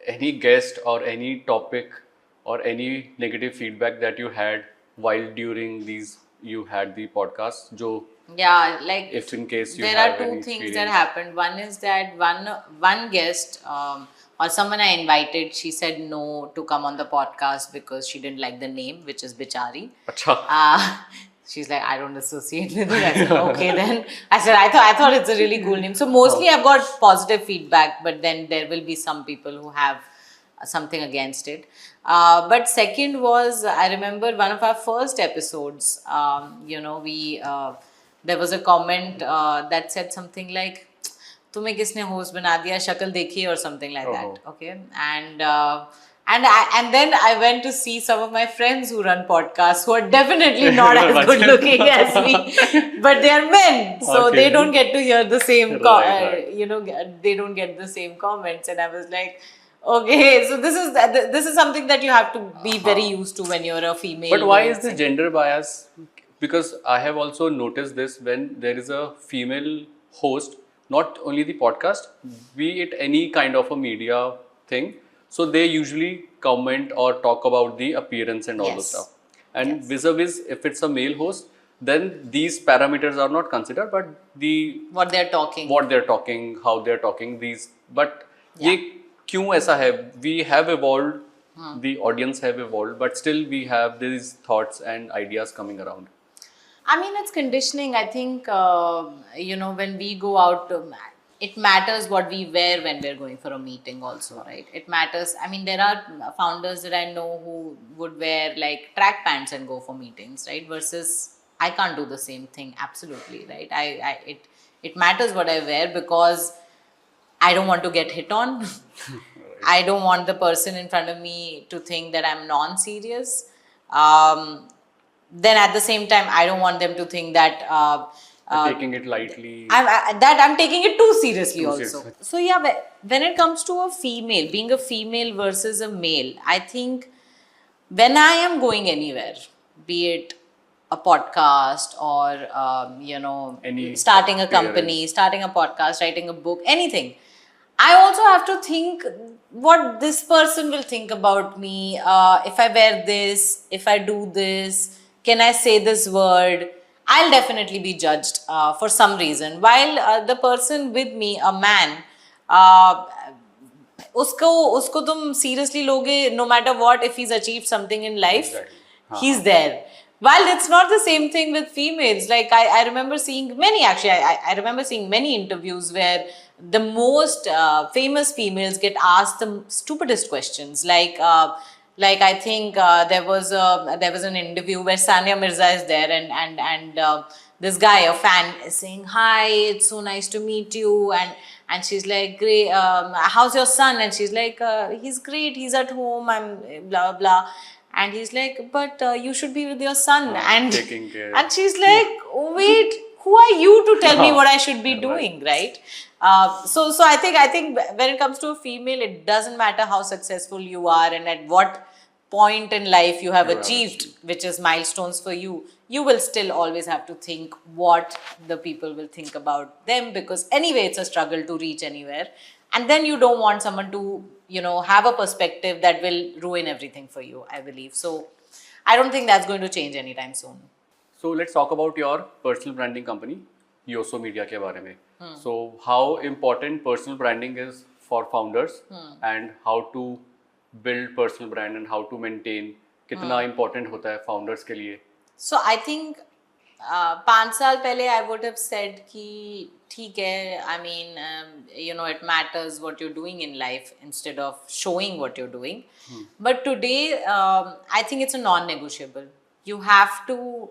any guest or any topic or any negative feedback that you had while during these you had the podcast? Jo, Yeah, like if in case you there have are two any things that experience. happened. One is that one guest or someone I invited, she said no to come on the podcast because she didn't like the name, which is Bichari. Acha. She's like, I don't associate with it. I said, okay, then. I thought it's a really cool name. So mostly I've got positive feedback, but then there will be some people who have something against it. But second was, I remember one of our first episodes. We there was a comment that said something like, तुम्हें किसने host बना दिया, शक्ल देखी, or something like that. Okay, and then I went to see some of my friends who run podcasts who are definitely not as good looking as me, but they are men, so Okay. they don't get to hear the same, Right. they don't get the same comments, and I was like, okay, so this is something that you have to be very used to when you're a female. But why doing is the something. gender bias? Because I have also noticed this when there is a female host, not only the podcast, be it any kind of a media thing. So they usually comment or talk about the appearance and all those Yes. stuff. And Yes. vis-a-vis, if it's a male host, then these parameters are not considered, but the What they're talking. what they're talking, how they're talking, these. But Yeah. ये क्यों ऐसा है? We have evolved, the audience have evolved, but still we have these thoughts and ideas coming around. I mean, it's conditioning. I think, when we go out, it matters what we wear when we're going for a meeting, also, right? It matters. I mean, there are founders that I know who would wear like track pants and go for meetings, right? Versus I can't do the same thing, absolutely, right? It matters what I wear because I don't want to get hit on. I don't want the person in front of me to think that I'm non-serious. Then at the same time, I don't want them to think that Taking it lightly. I'm taking it too seriously Too also. seriously. So yeah, when it comes to a female, being a female versus a male, I think when I am going anywhere, be it a podcast or Any starting a company, starting a podcast, writing a book, anything, I also have to think what this person will think about me, if I wear this, if I do this, can I say this word? I'll definitely be judged for some reason. While the person with me, a man, uh, उसको उसको तुम seriously लोगे, no matter what, if he's achieved something in life, Exactly. he's there. While it's not the same thing with females. Like I remember seeing many, actually, I remember seeing many interviews where the most famous females get asked the stupidest questions. Like I think there was an interview where Sania Mirza is there, and this guy, a fan, is saying, "Hi, it's so nice to meet you," and she's like, "Great, how's your son?" And she's like, "He's great. He's at home. I'm blah blah." And he's like, "But you should be with your son." And taking care. and she's like, "Wait, who are you to tell me what I should be doing?" Right? So I think when it comes to a female, it doesn't matter how successful you are and at what point in life you have achieved, which is milestones for you. You will still always have to think what the people will think about them, because anyway, it's a struggle to reach anywhere. And then you don't want someone to, have a perspective that will ruin everything for you, I believe. So I don't think that's going to change anytime soon. So let's talk about your personal branding company, Yoso Media के बारे में. So how important personal branding is for founders and how to build personal brand and how to maintain, कितना important होता है founders के लिए. So I think 5 साल पहले I would have said कि ठीक है, I mean, it matters what you're doing in life instead of showing what you're doing. But today, I think it's a non-negotiable. You have to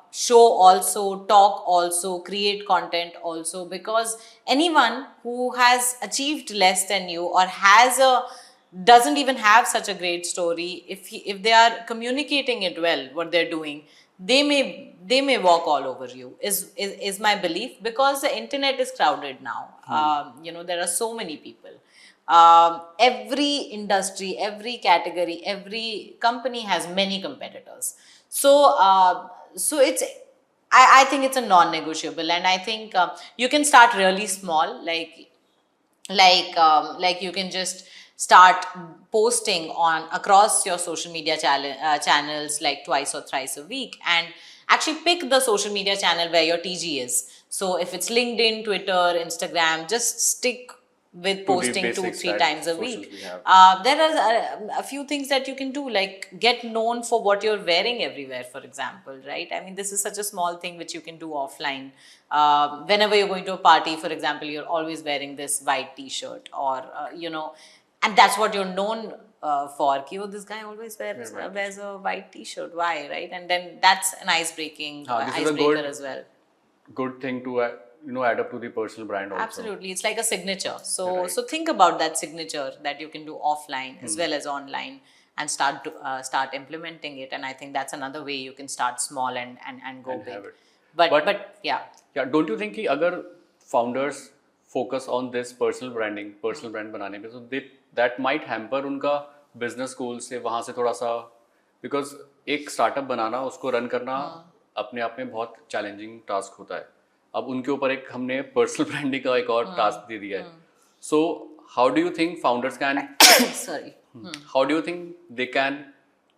show also, talk also, create content also, because anyone who has achieved less than you or doesn't even have such a great story, if they are communicating it well, what they're doing, they may walk all over you, is my belief, because the internet is crowded now. There are so many people. Every industry, every category, every company has many competitors. So it's, I think it's a non-negotiable, and I think you can start really small. Like like you can just start posting on across your social media channels like twice or thrice a week, and actually pick the social media channel where your TG is. So if it's LinkedIn, Twitter, Instagram, just stick with To the posting two basics three that times a socials week. we have. There are a few things that you can do, like get known for what you're wearing everywhere, for example, right? I mean, this is such a small thing which you can do offline. Whenever you're going to a party, for example, you're always wearing this white t-shirt, or and that's what you're known for. Ki, oh, this guy always wears a white t-shirt. Why, right? And then that's an This is a icebreaker as well. good thing to add up to the personal brand also. Absolutely, it's like a signature. So Right. so think about that signature that you can do offline as well as online, and start implementing it. And I think that's another way you can start small and go And big. have it. But yeah. Yeah, don't you think कि अगर founders focus on this personal branding, personal brand बनाने पे, so that might hamper उनका business goal से वहाँ से थोड़ा सा, because एक startup बनाना, उसको run करना अपने आप में बहुत challenging task होता है. अब उनके ऊपर एक हमने personal branding का एक और task दे दिया है. So how do you think founders can Sorry. how do you think they can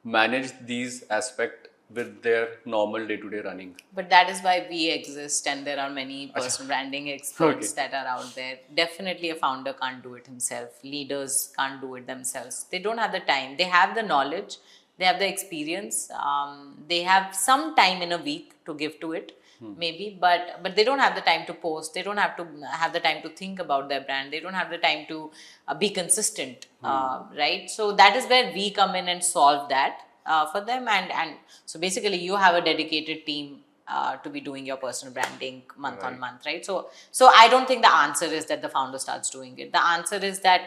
manage these aspects with their normal day-to-day running? But that is why we exist, and there are many personal branding experts that are out there. Definitely, a founder can't do it himself. Leaders can't do it themselves. They don't have the time. They have the knowledge, they have the experience. They have some time in a week to give to it, maybe, but they don't have the time to post. They don't have the time to think about their brand. They don't have the time to be consistent, right? So that is where we come in and solve that for them. And so basically you have a dedicated team to be doing your personal branding month on month, right? So I don't think the answer is that the founder starts doing it. The answer is that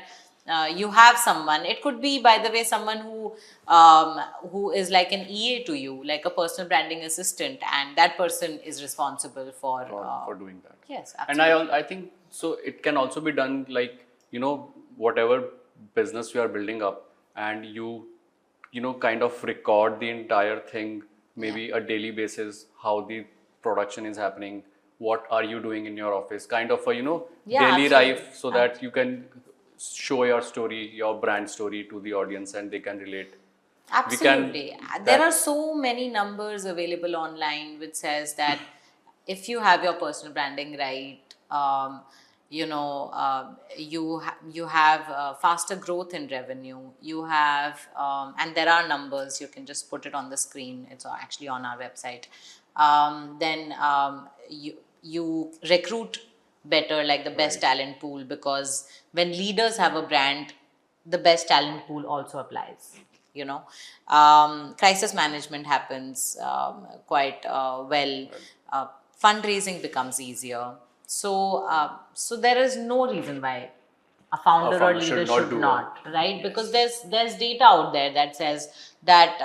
you have someone. It could be, by the way, someone who is like an EA to you, like a personal branding assistant, and that person is responsible for doing that. Yes, And absolutely. I think so it can also be done like, whatever business you are building up, and kind of record the entire thing, maybe a daily basis, how the production is happening, what are you doing in your office, kind of a, Yeah, daily absolutely. life, so that you can show your story, your brand story to the audience, and they can relate. Absolutely. There are so many numbers available online which says that if you have your personal branding right, you have faster growth in revenue. You have, and there are numbers. You can just put it on the screen. It's actually on our website. Then you recruit better, like the best talent pool, because when leaders have a brand, the best talent pool also applies. Crisis management happens quite well. Fundraising becomes easier. So there is no reason why a founder or founder leader should not should do not, right? Because there's data out there that says that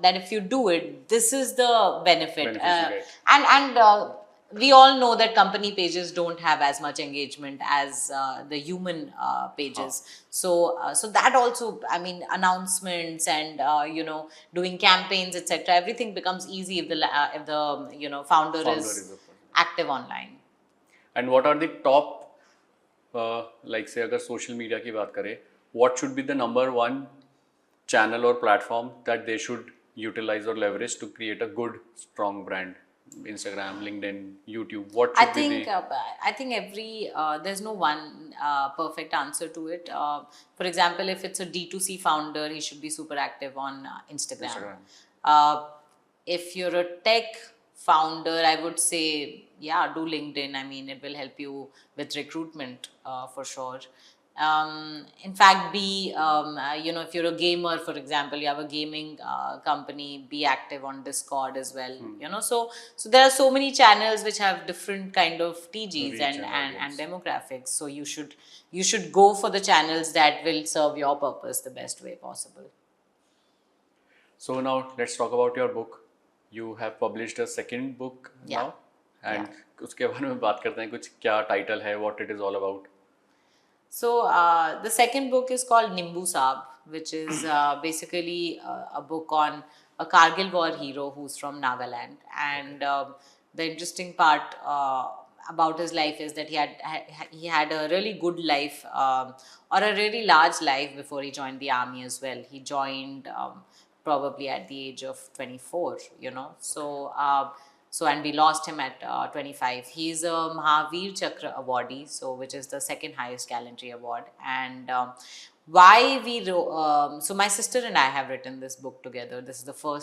that if you do it, this is the benefit. Benefits you get. And we all know that company pages don't have as much engagement as the human pages. So that also, I mean, announcements and doing campaigns, etc. Everything becomes easy if the founder Founder is is a person. active online. And what are the top, like say अगर social media की बात करें, what should be the number one channel or platform that they should utilize or leverage to create a good, strong brand? Instagram, LinkedIn, YouTube. What should be the I think every there's no one perfect answer to it. For example, if it's a D2C founder, he should be super active on Instagram. Instagram. If you're a tech founder, I would say, yeah, do LinkedIn. I mean, it will help you with recruitment for sure. In fact, if you're a gamer, for example, you have a gaming company, be active on Discord as well. So there are so many channels which have different kind of TGs Reach and audience. demographics. So you should go for the channels that will serve your purpose the best way possible. So now let's talk about your book. You have published a second book Yeah. now, and उसके बारे में बात करते हैं, कुछ क्या title है, what it is all about. So the second book is called Nimbu Saab, which is basically a book on a Kargil war hero who's from Nagaland. And the interesting part about his life is that he had a really good life, or a really large life before he joined the army as well. He joined probably at the age of 24, you know. So and we lost him at 25. He's a Mahavir Chakra awardee, so which is the second highest gallantry award. And so my sister and I have written this book together. This is the first